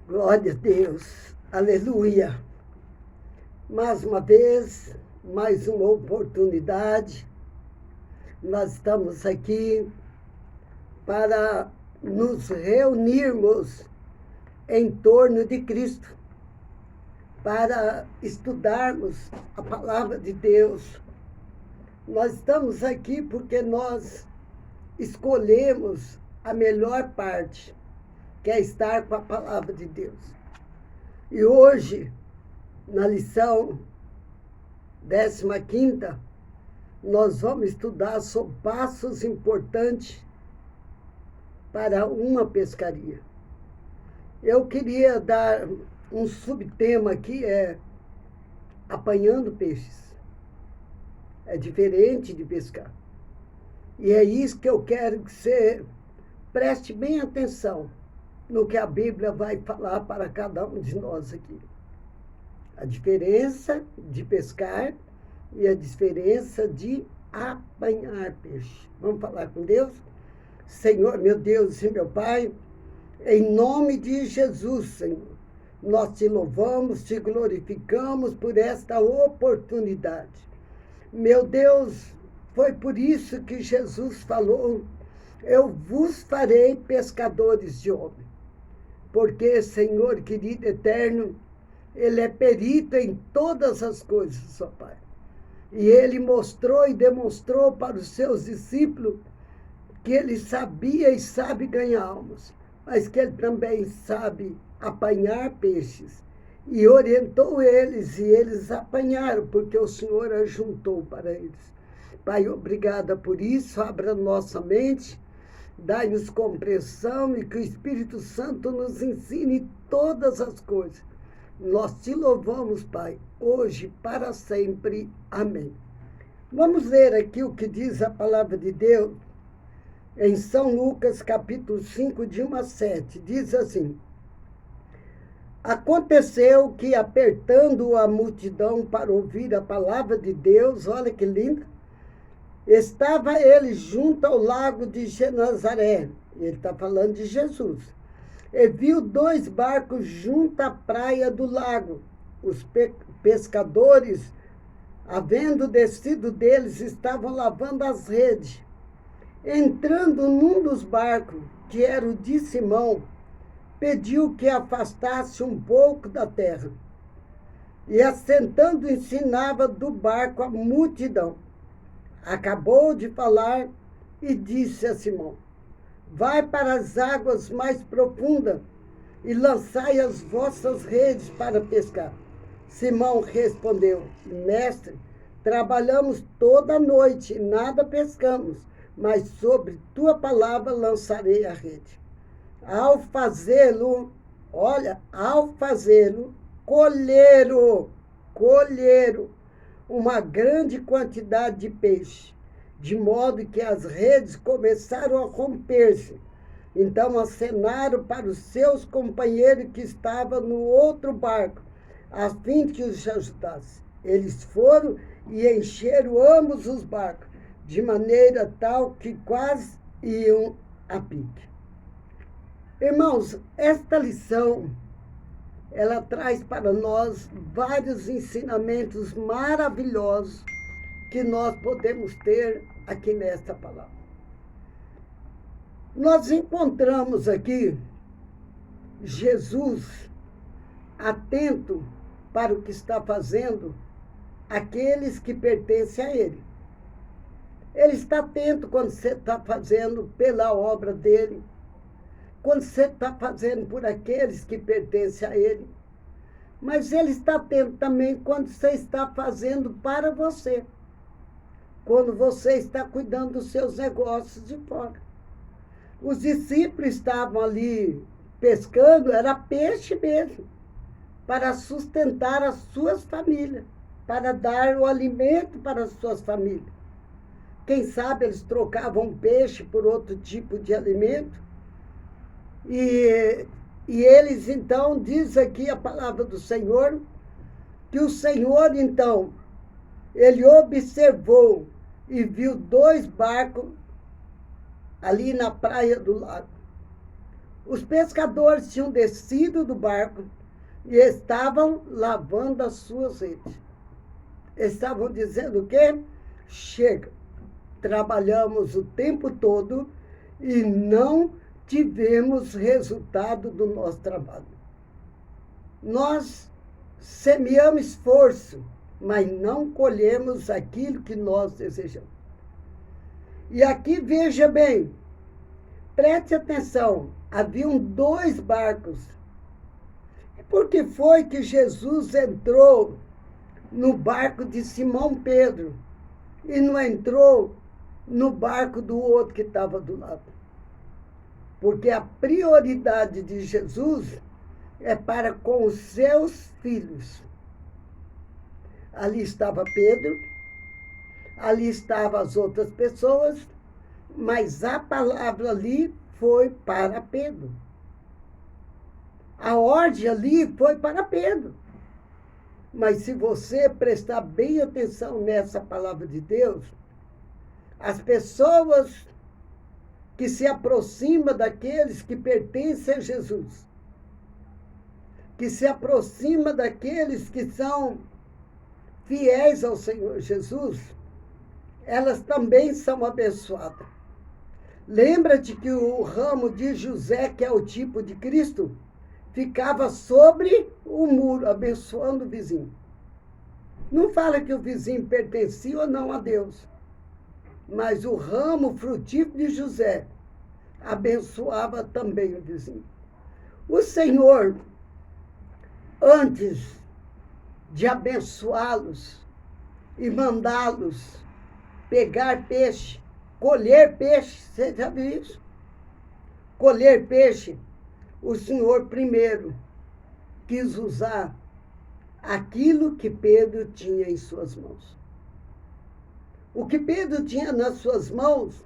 Glória a Deus, aleluia. Mais uma vez, mais uma oportunidade, nós estamos aqui para nos reunirmos em torno de Cristo, para estudarmos a palavra de Deus. Nós estamos aqui porque nós escolhemos a melhor parte, que é estar com a palavra de Deus. E hoje, na lição 15ª, nós vamos estudar sobre passos importantes para uma pescaria. Eu queria dar um subtema aqui, apanhando peixes. É diferente de pescar. E é isso que eu quero que você preste bem atenção no que a Bíblia vai falar para cada um de nós aqui. A diferença de pescar e a diferença de apanhar peixe. Vamos falar com Deus? Senhor, meu Deus e meu Pai, em nome de Jesus, Senhor, nós te louvamos, te glorificamos por esta oportunidade. Meu Deus, foi por isso que Jesus falou: eu vos farei pescadores de homens. Porque, Senhor querido eterno, Ele é perito em todas as coisas, ó Pai. E Ele mostrou e demonstrou para os seus discípulos que Ele sabia e sabe ganhar almas, mas que Ele também sabe apanhar peixes. E orientou eles, e eles apanharam, porque o Senhor ajuntou para eles. Pai, obrigada por isso, abra nossa mente, dai-nos compreensão e que o Espírito Santo nos ensine todas as coisas. Nós te louvamos, Pai, hoje para sempre. Amém. Vamos ler aqui o que diz a palavra de Deus em São Lucas, capítulo 5, de 1 a 7. Diz assim: aconteceu que, apertando a multidão para ouvir a palavra de Deus, olha que linda, estava ele junto ao lago de Genezaré. Ele está falando de Jesus. E viu 2 barcos junto à praia do lago. Os pescadores, havendo descido deles, estavam lavando as redes. Entrando num dos barcos, que era o de Simão, pediu que afastasse um pouco da terra. E, assentando, ensinava do barco a multidão. Acabou de falar e disse a Simão: vai para as águas mais profundas e lançai as vossas redes para pescar. Simão respondeu: mestre, trabalhamos toda a noite e nada pescamos, mas sobre tua palavra lançarei a rede. Ao fazê-lo, colheram uma grande quantidade de peixe, de modo que as redes começaram a romper-se. Então acenaram para os seus companheiros que estavam no outro barco, a fim que os ajudasse. Eles foram e encheram ambos os barcos, de maneira tal que quase iam a pique. Irmãos, esta lição, ela traz para nós vários ensinamentos maravilhosos que nós podemos ter aqui nesta palavra. Nós encontramos aqui Jesus atento para o que está fazendo aqueles que pertencem a Ele. Ele está atento quando você está fazendo pela obra dEle, quando você está fazendo por aqueles que pertencem a Ele. Mas Ele está atento também quando você está fazendo para você, quando você está cuidando dos seus negócios de fora. Os discípulos estavam ali pescando, era peixe mesmo, para sustentar as suas famílias, para dar o alimento para as suas famílias. Quem sabe eles trocavam peixe por outro tipo de alimento. E eles, então, diz aqui a palavra do Senhor, que o Senhor, então, ele observou e viu 2 barcos ali na praia do lago. Os pescadores tinham descido do barco e estavam lavando as suas redes. Estavam dizendo o quê? Chega, trabalhamos o tempo todo e não tivemos resultado do nosso trabalho. Nós semeamos esforço, mas não colhemos aquilo que nós desejamos. E aqui, veja bem, preste atenção, haviam 2 barcos. E por que foi que Jesus entrou no barco de Simão Pedro e não entrou no barco do outro que estava do lado? Porque a prioridade de Jesus é para com os seus filhos. Ali estava Pedro, ali estavam as outras pessoas, mas a palavra ali foi para Pedro. A ordem ali foi para Pedro. Mas se você prestar bem atenção nessa palavra de Deus, as pessoas que se aproximam daqueles que pertencem a Jesus, que se aproximam daqueles que são fiéis ao Senhor Jesus, elas também são abençoadas. Lembra-te que o ramo de José, que é o tipo de Cristo, ficava sobre o muro, abençoando o vizinho. Não fala que o vizinho pertencia ou não a Deus, mas o ramo frutífero de José abençoava também o vizinho. O Senhor, antes de abençoá-los e mandá-los pegar peixe, colher peixe, você já viu isso? Colher peixe, o Senhor primeiro quis usar aquilo que Pedro tinha em suas mãos. O que Pedro tinha nas suas mãos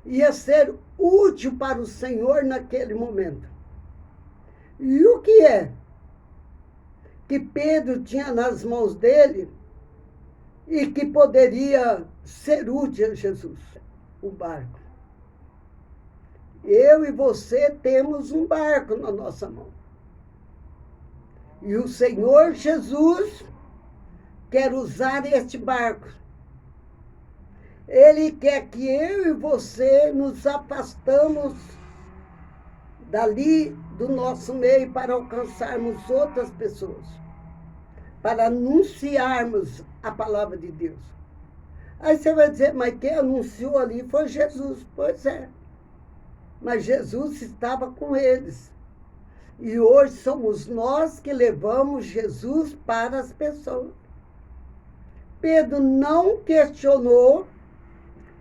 ia ser útil para o Senhor naquele momento. E o que é que Pedro tinha nas mãos dele e que poderia ser útil a Jesus? O barco. Eu e você temos um barco na nossa mão. E o Senhor Jesus quer usar este barco. Ele quer que eu e você nos afastamos dali do nosso meio para alcançarmos outras pessoas, para anunciarmos a palavra de Deus. Aí você vai dizer, mas quem anunciou ali foi Jesus. Pois é, mas Jesus estava com eles. E hoje somos nós que levamos Jesus para as pessoas. Pedro não questionou,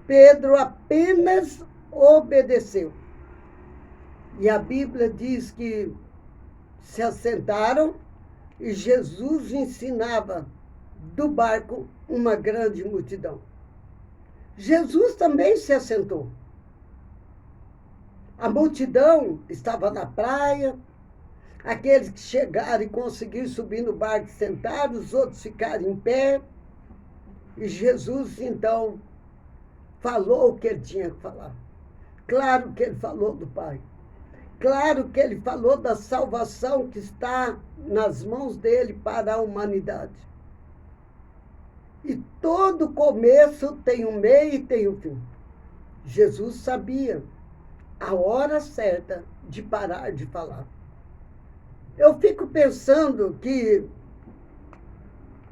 Pedro apenas obedeceu. E a Bíblia diz que se assentaram e Jesus ensinava do barco uma grande multidão. Jesus também se assentou. A multidão estava na praia, aqueles que chegaram e conseguiram subir no barco sentaram, os outros ficaram em pé. E Jesus, então, falou o que ele tinha que falar. Claro que ele falou do Pai. Claro que ele falou da salvação que está nas mãos dele para a humanidade. E todo começo tem um meio e tem um fim. Jesus sabia a hora certa de parar de falar. Eu fico pensando que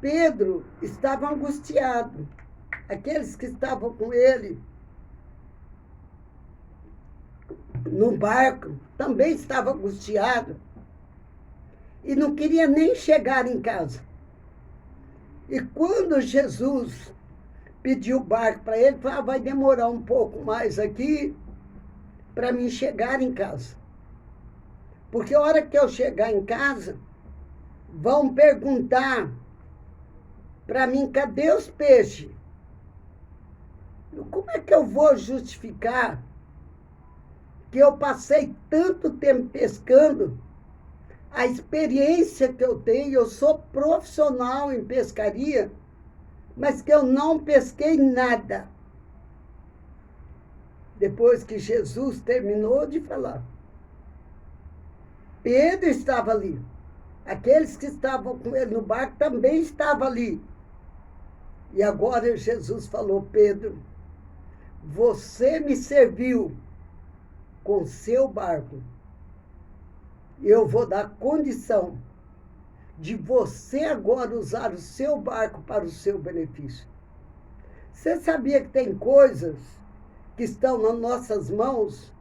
Pedro estava angustiado. Aqueles que estavam com ele no barco também estavam angustiados e não queria nem chegar em casa. E quando Jesus pediu o barco para ele, falou, vai demorar um pouco mais aqui para mim chegar em casa. Porque a hora que eu chegar em casa, vão perguntar para mim, cadê os peixes? Como é que eu vou justificar que eu passei tanto tempo pescando, a experiência que eu tenho, eu sou profissional em pescaria, mas que eu não pesquei nada. Depois que Jesus terminou de falar, Pedro estava ali. Aqueles que estavam com ele no barco também estavam ali. E agora Jesus falou: Pedro, você me serviu com seu barco. Eu vou dar condição de você agora usar o seu barco para o seu benefício. Você sabia que tem coisas que estão nas nossas mãos,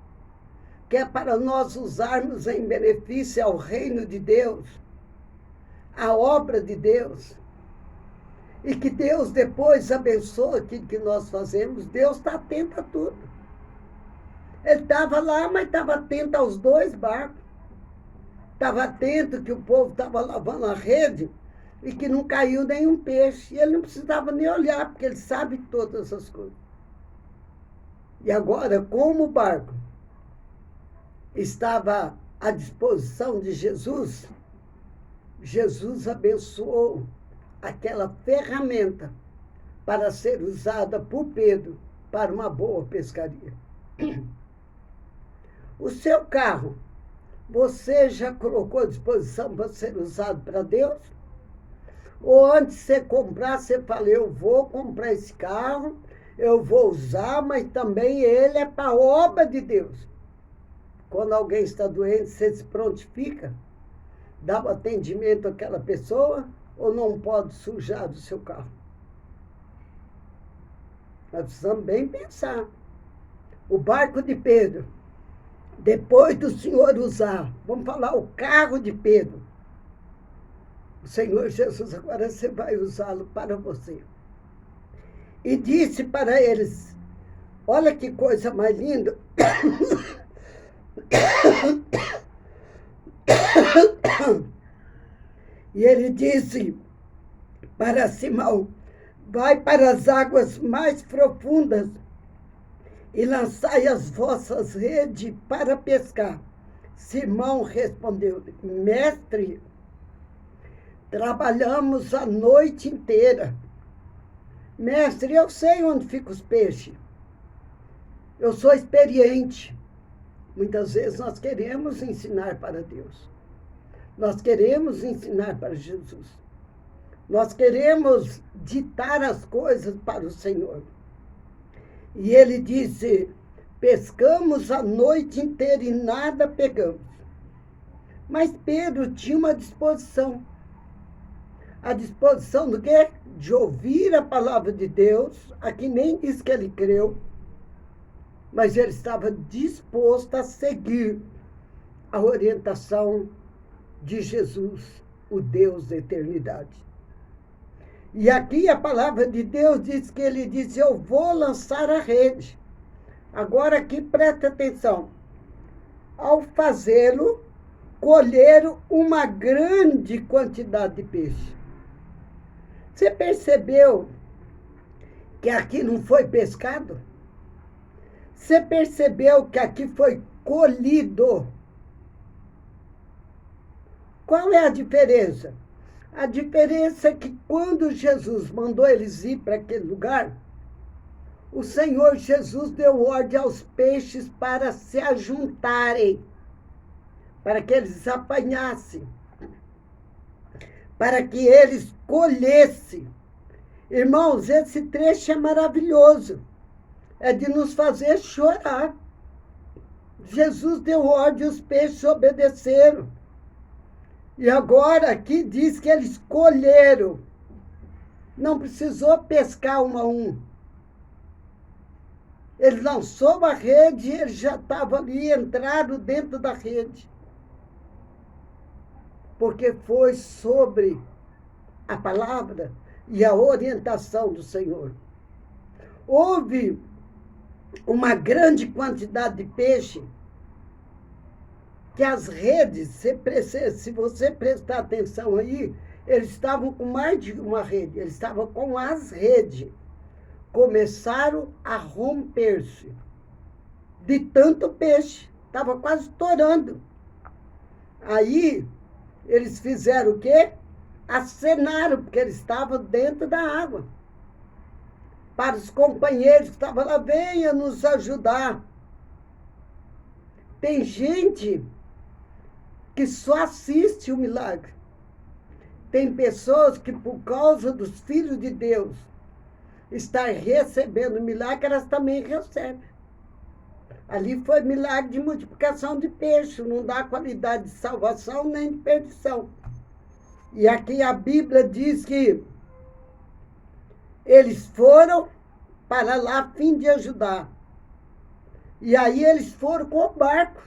que é para nós usarmos em benefício ao reino de Deus, à obra de Deus, e que Deus depois abençoa aquilo que nós fazemos? Deus está atento a tudo. Ele estava lá, mas estava atento aos dois barcos. Estava atento que o povo estava lavando a rede e que não caiu nenhum peixe. E ele não precisava nem olhar, porque ele sabe todas as coisas. E agora, como o barco estava à disposição de Jesus, Jesus abençoou aquela ferramenta para ser usada por Pedro para uma boa pescaria. O seu carro, você já colocou à disposição para ser usado para Deus? Ou antes de você comprar, você fala: eu vou comprar esse carro, eu vou usar, mas também ele é para a obra de Deus. Quando alguém está doente, você se prontifica, dá o atendimento àquela pessoa, ou não pode sujar o seu carro? Nós precisamos bem pensar. O barco de Pedro, depois do Senhor usar, vamos falar o carro de Pedro, o Senhor Jesus agora você vai usá-lo para você. E disse para eles: olha que coisa mais linda. E ele disse para Simão: vai para as águas mais profundas e lançai as vossas redes para pescar. Simão respondeu: mestre, trabalhamos a noite inteira. Mestre, eu sei onde ficam os peixes. Eu sou experiente. Muitas vezes nós queremos ensinar para Deus. Nós queremos ensinar para Jesus. Nós queremos ditar as coisas para o Senhor. E ele disse: pescamos a noite inteira e nada pegamos. Mas Pedro tinha uma disposição. A disposição do quê? De ouvir a palavra de Deus. Aqui nem diz que ele creu, mas ele estava disposto a seguir a orientação de Jesus, o Deus da eternidade. E aqui a palavra de Deus diz que ele diz: eu vou lançar a rede. Agora aqui presta atenção. Ao fazê-lo, colheram uma grande quantidade de peixe. Você percebeu que aqui não foi pescado? Você percebeu que aqui foi colhido? Qual é a diferença? A diferença é que quando Jesus mandou eles ir para aquele lugar, o Senhor Jesus deu ordem aos peixes para se ajuntarem, para que eles apanhassem, para que eles colhessem. Irmãos, esse trecho é maravilhoso. É de nos fazer chorar. Jesus deu ordem, os peixes obedeceram. E agora aqui diz que eles colheram. Não precisou pescar um a um. Ele lançou a rede e eles já estavam ali, entraram dentro da rede. Porque foi sobre a palavra e a orientação do Senhor. Houve uma grande quantidade de peixe, que as redes, se você prestar atenção aí, eles estavam com mais de uma rede, eles estavam com as redes. Começaram a romper-se de tanto peixe, estava quase estourando. Aí, eles fizeram o quê? Acenaram, porque eles estavam dentro da água. Para os companheiros que estavam lá: venha nos ajudar. Tem gente que só assiste o milagre. Tem pessoas que, por causa dos filhos de Deus, estar recebendo milagre, elas também recebem. Ali foi milagre de multiplicação de peixe, não dá qualidade de salvação nem de perdição. E aqui a Bíblia diz que eles foram para lá a fim de ajudar. E aí eles foram com o barco.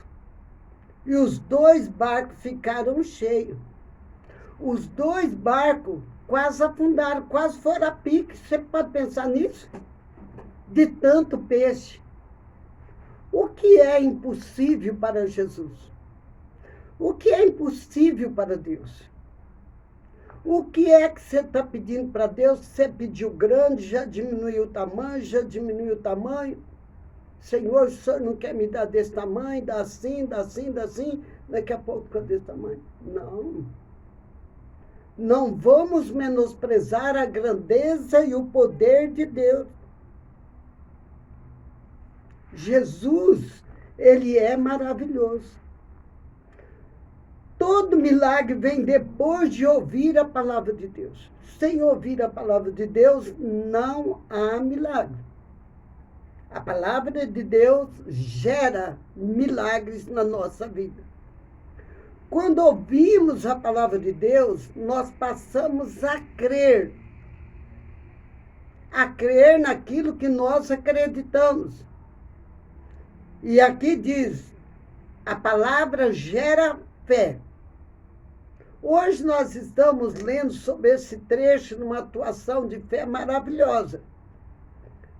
E os 2 barcos ficaram cheios. Os 2 barcos quase afundaram, quase foram a pique. Você pode pensar nisso? De tanto peixe. O que é impossível para Jesus? O que é impossível para Deus? O que é que você está pedindo para Deus? Você pediu grande, já diminuiu o tamanho, já diminuiu o tamanho. Senhor, o Senhor não quer me dar desse tamanho, dá assim, dá assim, dá assim. Daqui a pouco fica desse tamanho. Não. Não vamos menosprezar a grandeza e o poder de Deus. Jesus, ele é maravilhoso. Todo milagre vem depois de ouvir a palavra de Deus. Sem ouvir a palavra de Deus, não há milagre. A palavra de Deus gera milagres na nossa vida. Quando ouvimos a palavra de Deus, nós passamos a crer naquilo que nós acreditamos. E aqui diz, a palavra gera fé. Hoje nós estamos lendo sobre esse trecho numa atuação de fé maravilhosa.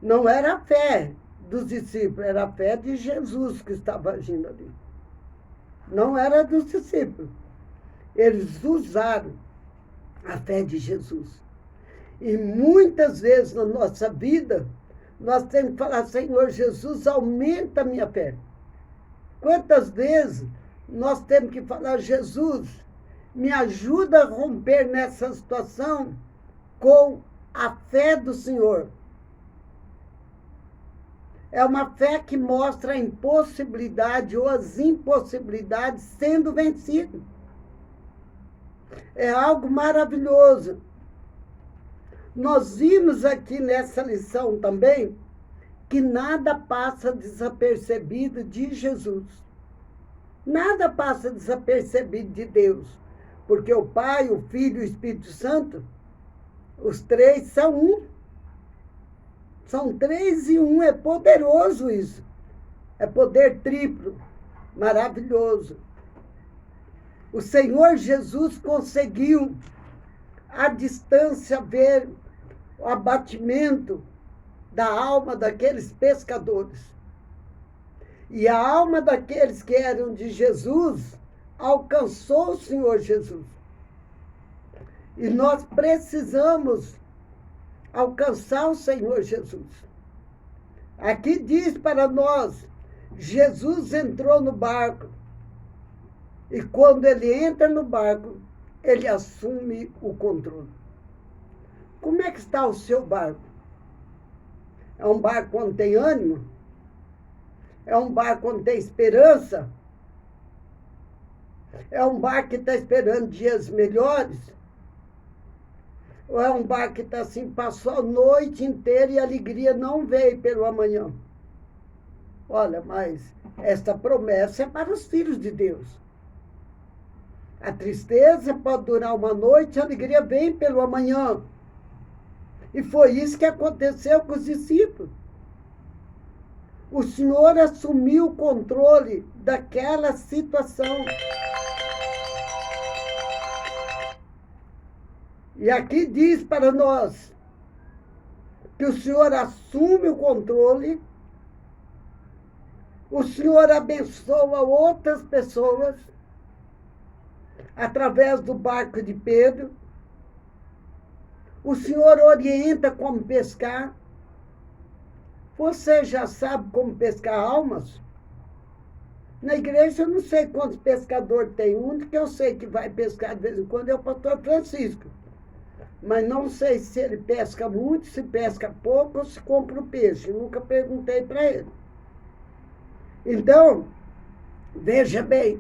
Não era a fé dos discípulos, era a fé de Jesus que estava agindo ali. Não era dos discípulos. Eles usaram a fé de Jesus. E muitas vezes na nossa vida, nós temos que falar, Senhor Jesus, aumenta a minha fé. Quantas vezes nós temos que falar, Jesus, me ajuda a romper nessa situação com a fé do Senhor. É uma fé que mostra a impossibilidade ou as impossibilidades sendo vencidas. É algo maravilhoso. Nós vimos aqui nessa lição também que nada passa desapercebido de Jesus. Nada passa desapercebido de Deus. Porque o Pai, o Filho e o Espírito Santo, os 3 são um. São 3 em 1, é poderoso isso. É poder triplo, maravilhoso. O Senhor Jesus conseguiu, à distância, ver o abatimento da alma daqueles pescadores. E a alma daqueles que eram de Jesus alcançou o Senhor Jesus. E nós precisamos alcançar o Senhor Jesus. Aqui diz para nós, Jesus entrou no barco. E quando ele entra no barco, ele assume o controle. Como é que está o seu barco? É um barco onde tem ânimo? É um barco onde tem esperança? É um barco que está esperando dias melhores? Ou é um barco que está assim, passou a noite inteira e a alegria não veio pelo amanhã? Olha, mas esta promessa é para os filhos de Deus. A tristeza pode durar uma noite, a alegria vem pelo amanhã. E foi isso que aconteceu com os discípulos. O Senhor assumiu o controle daquela situação. E aqui diz para nós que o Senhor assume o controle, o Senhor abençoa outras pessoas através do barco de Pedro, o Senhor orienta como pescar. Você já sabe como pescar almas? Na igreja eu não sei quantos pescadores tem. O único que eu sei que vai pescar de vez em quando é o pastor Francisco. Mas não sei se ele pesca muito, se pesca pouco ou se compra o peixe. Nunca perguntei para ele. Então, veja bem,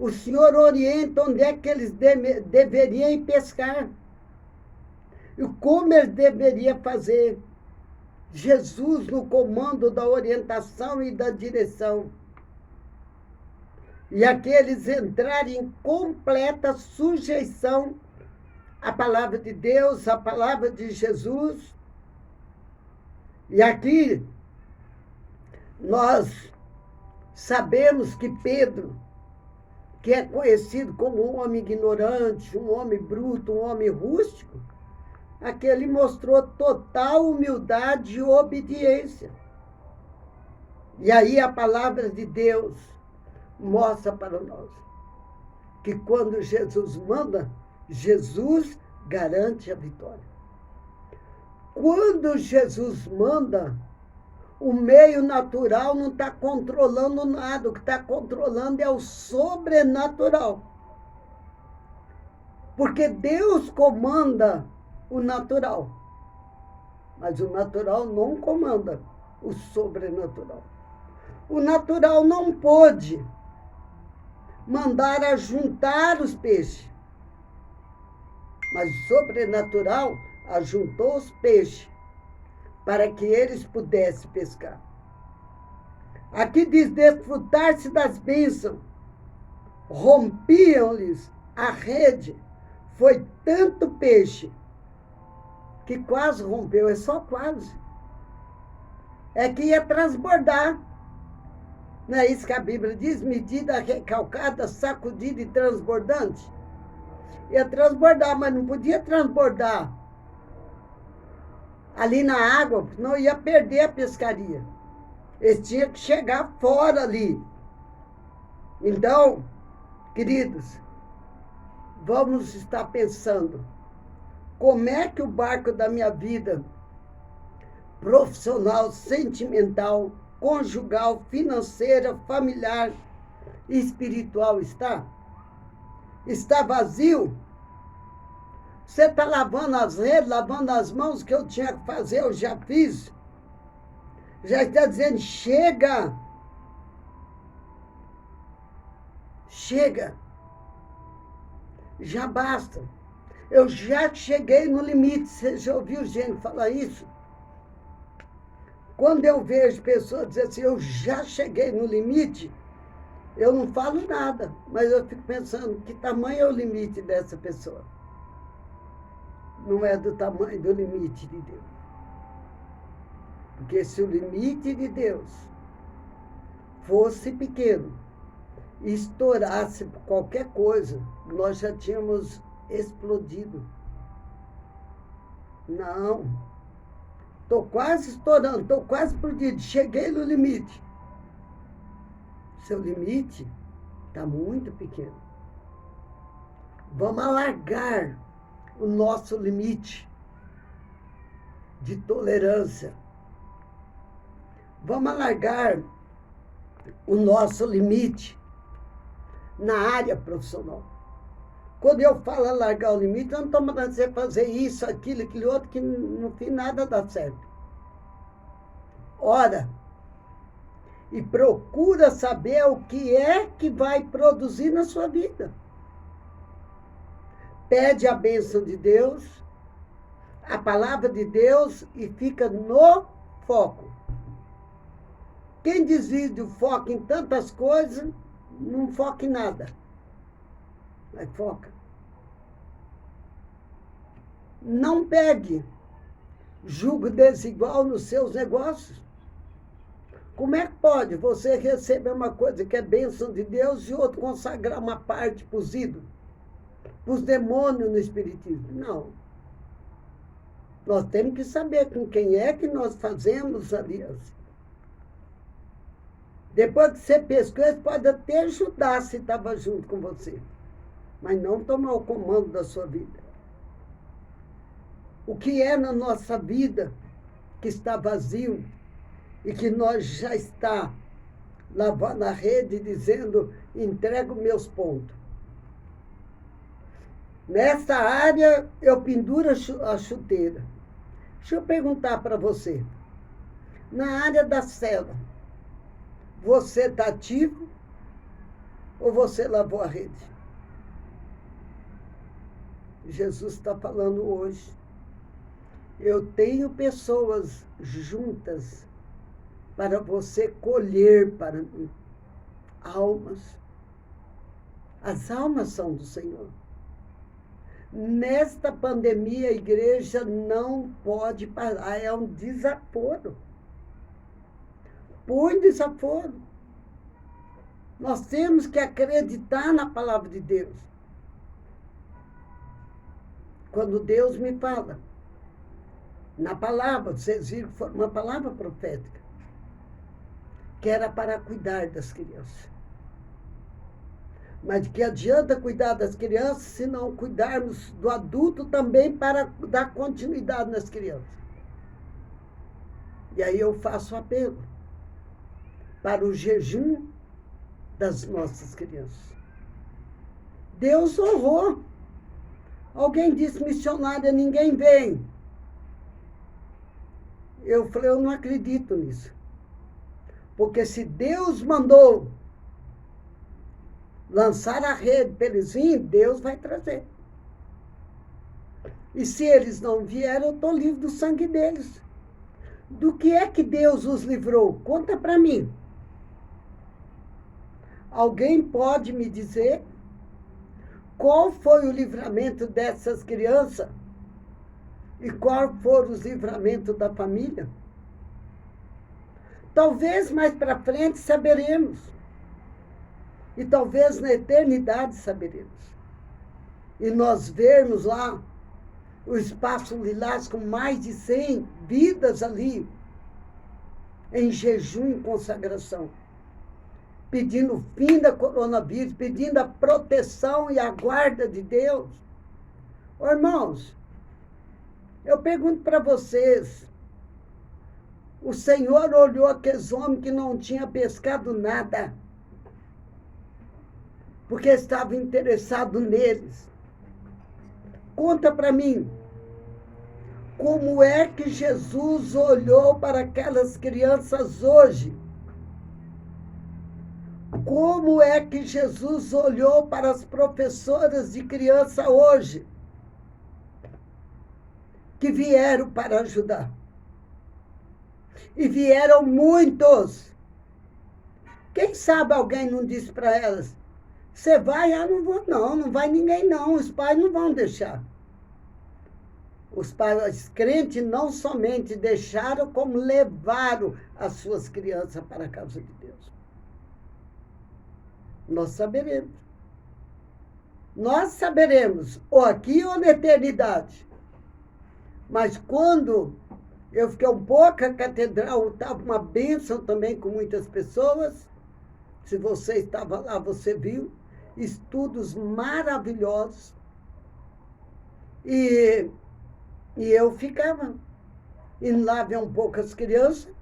O Senhor orienta onde é que eles deveriam ir pescar. E como eles deveriam fazer. Jesus no comando da orientação e da direção. E aqueles entrarem em completa sujeição à palavra de Deus, à palavra de Jesus. E aqui nós sabemos que Pedro, que é conhecido como um homem ignorante, um homem bruto, um homem rústico, aqui ele mostrou total humildade e obediência. E aí a palavra de Deus mostra para nós que quando Jesus manda, Jesus garante a vitória. Quando Jesus manda, o meio natural não está controlando nada. O que está controlando é o sobrenatural. Porque Deus comanda o natural. Mas o natural não comanda o sobrenatural. O natural não pôde mandar ajuntar os peixes. Mas o sobrenatural ajuntou os peixes para que eles pudessem pescar. Aqui diz desfrutar-se das bênçãos. Rompiam-lhes a rede. Foi tanto peixe que quase rompeu, é só quase. É que ia transbordar. Não é isso que a Bíblia diz? Medida recalcada, sacudida e transbordante. Ia transbordar, mas não podia transbordar ali na água, não ia perder a pescaria. Eles tinham que chegar fora ali. Então, queridos, vamos estar pensando, como é que o barco da minha vida, profissional, sentimental, conjugal, financeira, familiar e espiritual está? Está vazio? Você está lavando as redes, lavando as mãos, que eu tinha que fazer, eu já fiz. Já está dizendo, chega. Chega. Já basta. Eu já cheguei no limite. Você já ouviu gente falar isso? Quando eu vejo pessoas dizer assim, eu já cheguei no limite, eu não falo nada, mas eu fico pensando, que tamanho é o limite dessa pessoa? Não é do tamanho do limite de Deus. Porque se o limite de Deus fosse pequeno e estourasse por qualquer coisa, nós já tínhamos explodido. Não. Estou quase estourando, estou quase explodindo, cheguei no limite. Seu limite está muito pequeno. Vamos alargar o nosso limite de tolerância. Vamos alargar o nosso limite na área profissional. Quando eu falo alargar o limite, eu não estou mandando você fazer isso, aquilo, aquele outro, que no fim nada dá certo. Ora, e procura saber o que é que vai produzir na sua vida. Pede a bênção de Deus, a palavra de Deus e fica no foco. Quem desvia o foco em tantas coisas, não foca em nada. Mas foca. Não pegue julgo desigual nos seus negócios. Como é que pode você receber uma coisa que é bênção de Deus e outro consagrar uma parte para os ídolos, para os demônios no espiritismo? Não. Nós temos que saber com quem é que nós fazemos aliança. Depois que você pescou, ele pode até ajudar se estava junto com você, mas não tomar o comando da sua vida. O que é na nossa vida que está vazio e que nós já está lavando a rede dizendo, entrego meus pontos. Nessa área, eu penduro a chuteira. Deixa eu perguntar para você. Na área da célula, você está ativo Ou você lavou a rede? Jesus está falando hoje. Eu tenho pessoas juntas para você colher para mim. Almas. As almas são do Senhor. Nesta pandemia, a igreja não pode parar. É um desaforo. Põe desaforo. Nós temos que acreditar na palavra de Deus. Quando Deus me fala, na palavra, vocês viram que foi uma palavra profética, que era para cuidar das crianças. Mas de que adianta cuidar das crianças se não cuidarmos do adulto também para dar continuidade nas crianças? E aí eu faço apelo para o jejum das nossas crianças. Deus honrou. Alguém disse, missionária, ninguém vem. Eu falei, eu não acredito nisso. Porque se Deus mandou lançar a rede para eles virem, Deus vai trazer. E se eles não vierem, eu estou livre do sangue deles. Do que é que Deus os livrou? Conta para mim. Alguém pode me dizer qual foi o livramento dessas crianças? E qual foram os livramentos da família? Talvez mais para frente saberemos. E talvez na eternidade saberemos. E nós vermos lá o Espaço Lilás com mais de 100 vidas ali, em jejum e consagração, pedindo o fim da coronavírus, pedindo a proteção e a guarda de Deus. Ô, irmãos, eu pergunto para vocês, o Senhor olhou aqueles homens que não tinham pescado nada, porque estava interessado neles. Conta para mim, como é que Jesus olhou para aquelas crianças hoje? Como é que Jesus olhou para as professoras de criança hoje? Que vieram para ajudar. E vieram muitos. Quem sabe alguém não disse para elas, você vai? Ah, não vou não, não vai ninguém não, os pais não vão deixar. Os pais crentes não somente deixaram, como levaram as suas crianças para a casa de Deus. Nós saberemos. Nós saberemos, ou aqui ou na eternidade. Mas quando eu fiquei um pouco, a catedral estava uma bênção também com muitas pessoas. Se você estava lá, você viu. Estudos maravilhosos. E eu ficava indo lá ver um pouco as crianças.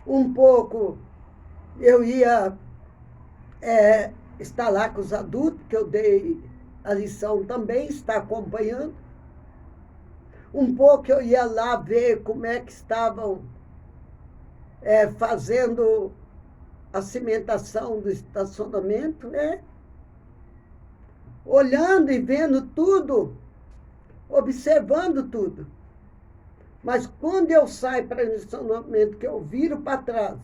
Um pouco eu ia estar lá com os adultos, que eu dei a lição também, estar acompanhando. Um pouco eu ia lá ver como é que estavam fazendo a cimentação do estacionamento, né? Olhando e vendo tudo, observando tudo. Mas quando eu saio para o estacionamento, que eu viro para trás,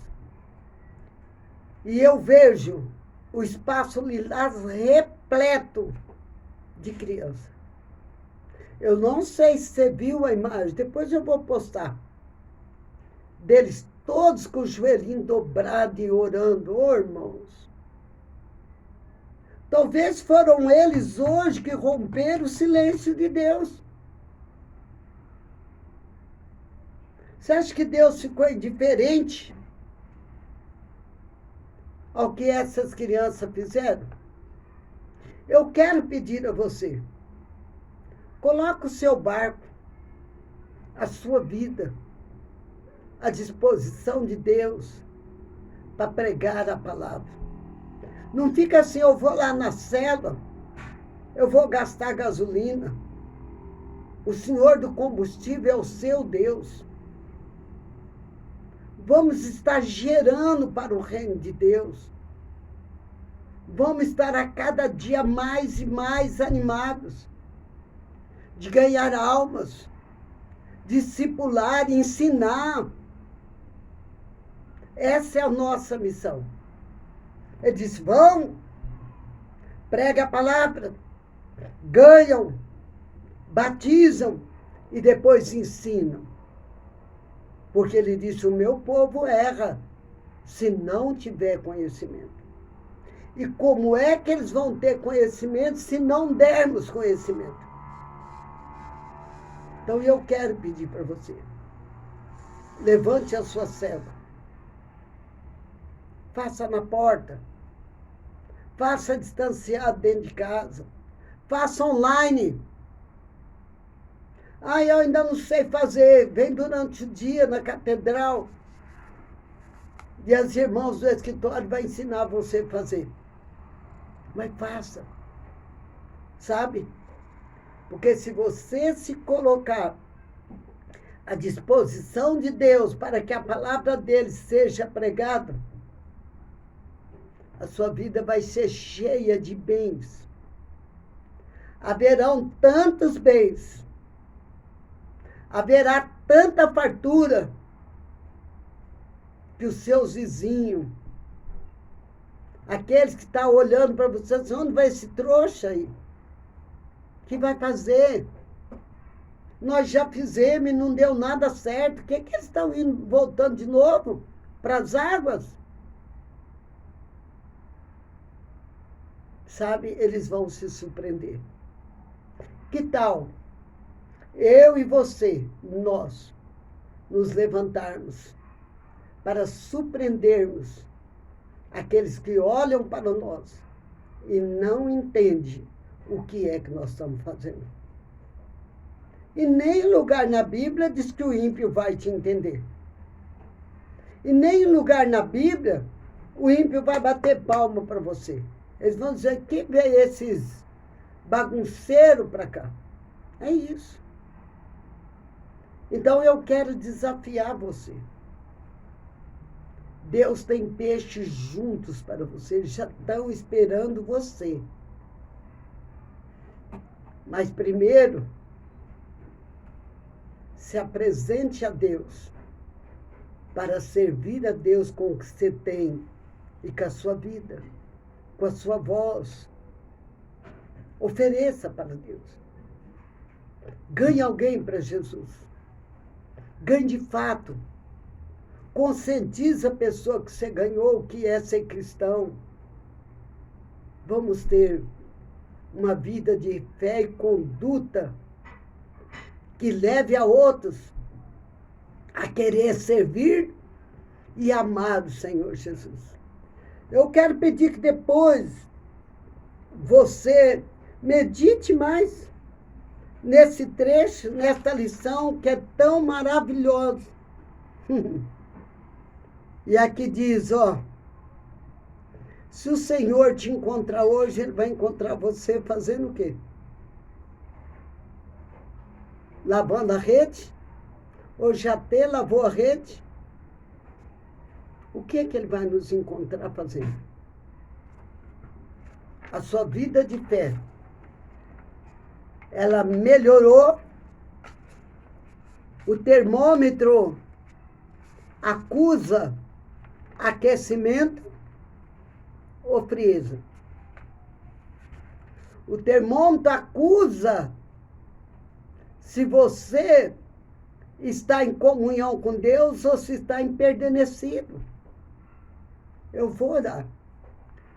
e eu vejo o Espaço Lilás repleto de crianças. Eu não sei se você viu a imagem, depois eu vou postar. Deles todos com o joelhinho dobrado e orando. Ô, irmãos. Talvez foram eles hoje que romperam o silêncio de Deus. Você acha que Deus ficou indiferente ao que essas crianças fizeram? Eu quero pedir a você, coloque o seu barco, a sua vida, à disposição de Deus para pregar a palavra. Não fica assim, eu vou lá na cela, eu vou gastar gasolina. O Senhor do combustível é o seu Deus. Vamos estar gerando para o reino de Deus. Vamos estar a cada dia mais e mais animados de ganhar almas, discipular, ensinar. Essa é a nossa missão. Ele disse, vão, prega a palavra, ganham, batizam e depois ensinam. Porque ele disse, o meu povo erra se não tiver conhecimento. E como é que eles vão ter conhecimento se não dermos conhecimento? Então eu quero pedir para você, levante a sua célula, faça na porta, faça distanciado dentro de casa, faça online. Ah, eu ainda não sei fazer, vem durante o dia na catedral e as irmãs do escritório vão ensinar você a fazer. Mas faça, sabe? Porque se você se colocar à disposição de Deus para que a palavra dele seja pregada, a sua vida vai ser cheia de bens. Haverão tantos bens, haverá tanta fartura, que os seus vizinhos, aqueles que estão olhando para você, onde vai esse trouxa aí? O que vai fazer? Nós já fizemos e não deu nada certo. O que eles estão indo, voltando de novo para as águas? Sabe, eles vão se surpreender. Que tal eu e você, nós, nos levantarmos para surpreendermos aqueles que olham para nós e não entendem o que é que nós estamos fazendo? E nem lugar na Bíblia diz que o ímpio vai te entender. E nem lugar na Bíblia o ímpio vai bater palma para você. Eles vão dizer, que veio esses bagunceiros para cá? É isso. Então eu quero desafiar você. Deus tem peixes juntos para você, eles já estão esperando você. Mas primeiro, se apresente a Deus para servir a Deus com o que você tem e com a sua vida, com a sua voz. Ofereça para Deus. Ganhe alguém para Jesus. Ganhe de fato. Conscientiza a pessoa que você ganhou, o que é ser cristão. Vamos ter uma vida de fé e conduta que leve a outros a querer servir e amar o Senhor Jesus. Eu quero pedir que depois você medite mais nesse trecho, nesta lição que é tão maravilhosa. E aqui diz, ó, se o Senhor te encontrar hoje, ele vai encontrar você fazendo o quê? Lavando a rede? Ou já até lavou a rede? O que é que ele vai nos encontrar fazendo? A sua vida de fé, ela melhorou? O termômetro acusa aquecimento ou frieza? O termômetro acusa se você está em comunhão com Deus ou se está empedernido. Eu vou orar.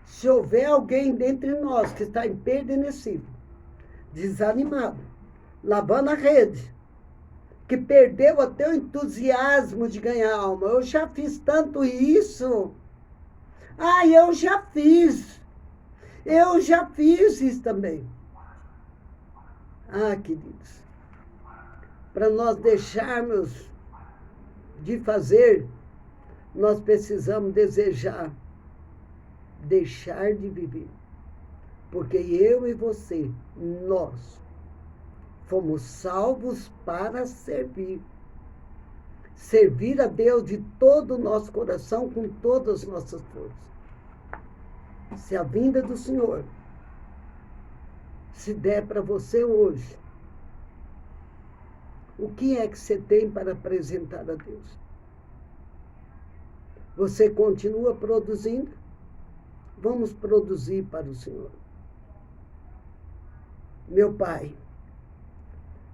Se houver alguém dentre nós que está empedernido, desanimado, lavando a rede, que perdeu até o entusiasmo de ganhar alma. Eu já fiz tanto isso. Ah, eu já fiz. Eu já fiz isso também. Ah, queridos, para nós deixarmos de fazer, nós precisamos desejar deixar de viver. Porque eu e você, nós, fomos salvos para servir. Servir a Deus de todo o nosso coração, com todas as nossas forças. Se a vinda do Senhor se der para você hoje, o que é que você tem para apresentar a Deus? Você continua produzindo? Vamos produzir para o Senhor. Meu Pai,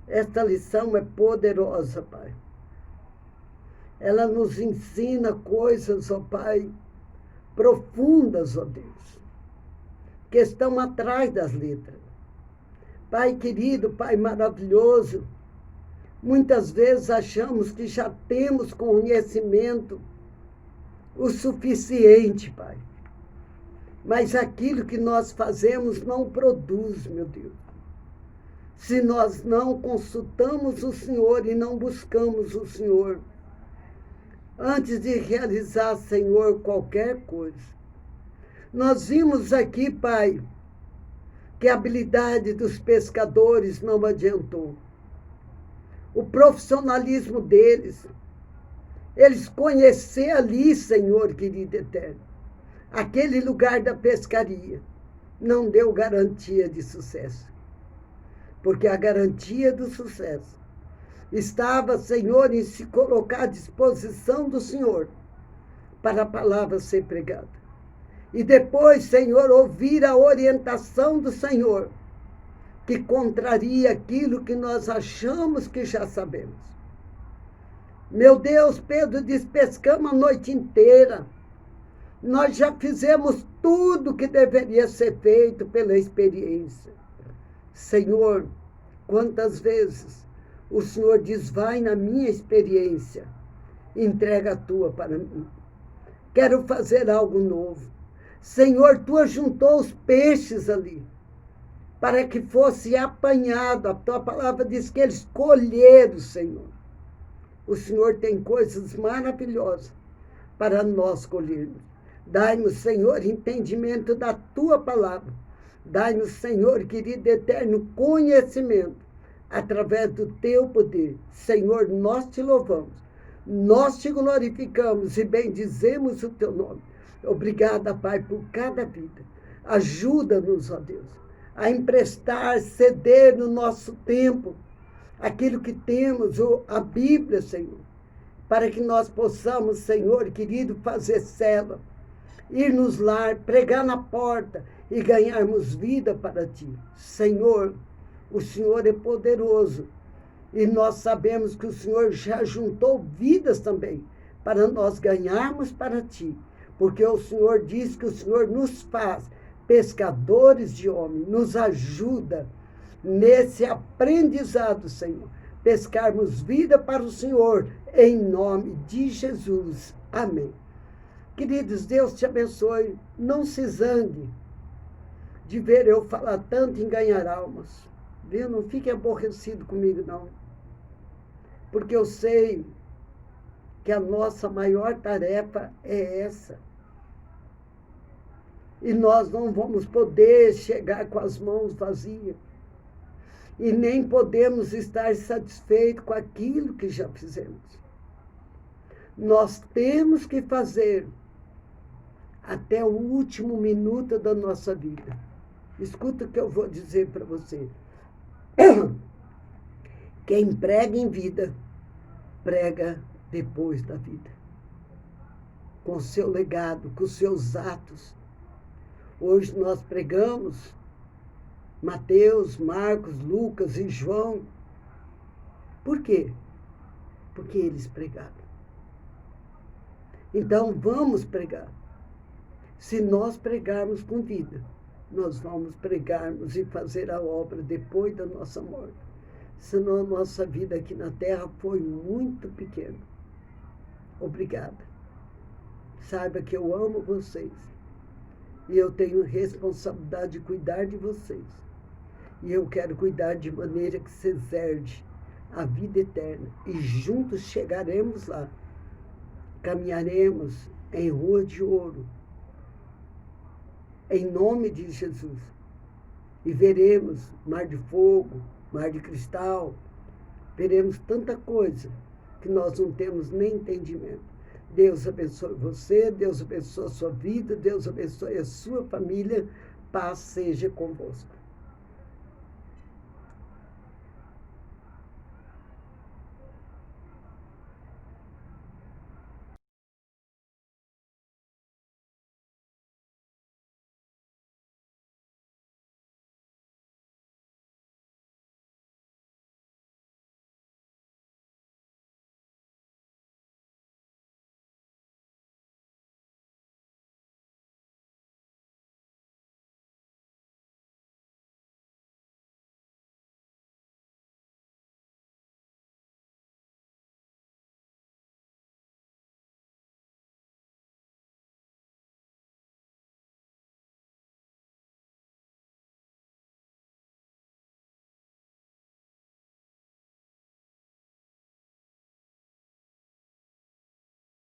esta lição é poderosa, Pai. Ela nos ensina coisas, ó Pai, profundas, ó Deus, que estão atrás das letras. Pai querido, Pai maravilhoso, muitas vezes achamos que já temos conhecimento o suficiente, Pai. Mas aquilo que nós fazemos não produz, meu Deus. Se nós não consultamos o Senhor e não buscamos o Senhor, antes de realizar, Senhor, qualquer coisa. Nós vimos aqui, Pai, que a habilidade dos pescadores não adiantou. O profissionalismo deles, eles conhecer ali, Senhor querido eterno, aquele lugar da pescaria, não deu garantia de sucesso. Porque a garantia do sucesso estava, Senhor, em se colocar à disposição do Senhor para a palavra ser pregada. E depois, Senhor, ouvir a orientação do Senhor, que contraria aquilo que nós achamos que já sabemos. Meu Deus, Pedro diz, pescamos a noite inteira. Nós já fizemos tudo que deveria ser feito pela experiência. Senhor, quantas vezes o Senhor diz, vai na minha experiência, entrega a tua para mim. Quero fazer algo novo. Senhor, tu ajuntou os peixes ali, para que fosse apanhado. A tua palavra diz que eles colheram, Senhor. O Senhor tem coisas maravilhosas para nós colhermos. Dai-nos, Senhor, entendimento da tua palavra. Dai-nos, Senhor, querido eterno, conhecimento através do teu poder. Senhor, nós te louvamos, nós te glorificamos e bendizemos o teu nome. Obrigada, Pai, por cada vida. Ajuda-nos, ó Deus, a emprestar, ceder no nosso tempo aquilo que temos, a Bíblia, Senhor, para que nós possamos, Senhor querido, fazer célula, ir nos lar, pregar na porta e ganharmos vida para ti. Senhor, o Senhor é poderoso e nós sabemos que o Senhor já juntou vidas também para nós ganharmos para ti, porque o Senhor diz que o Senhor nos faz pescadores de homens, nos ajuda nesse aprendizado, Senhor, pescarmos vida para o Senhor, em nome de Jesus. Amém. Queridos, Deus te abençoe. Não se zangue de ver eu falar tanto em ganhar almas. Viu? Não fique aborrecido comigo, não. Porque eu sei que a nossa maior tarefa é essa. E nós não vamos poder chegar com as mãos vazias. E nem podemos estar satisfeitos com aquilo que já fizemos. Nós temos que fazer até o último minuto da nossa vida. Escuta o que eu vou dizer para você. Quem prega em vida, prega depois da vida. Com o seu legado, com os seus atos. Hoje nós pregamos Mateus, Marcos, Lucas e João. Por quê? Porque eles pregaram. Então vamos pregar. Se nós pregarmos com vida, nós vamos pregarmos e fazer a obra depois da nossa morte. Senão a nossa vida aqui na terra foi muito pequena. Obrigada. Saiba que eu amo vocês. E eu tenho responsabilidade de cuidar de vocês. E eu quero cuidar de maneira que se exerce a vida eterna. E juntos chegaremos lá. Caminharemos em rua de ouro. Em nome de Jesus. E veremos mar de fogo, mar de cristal. Veremos tanta coisa que nós não temos nem entendimento. Deus abençoe você, Deus abençoe a sua vida, Deus abençoe a sua família. Paz seja convosco.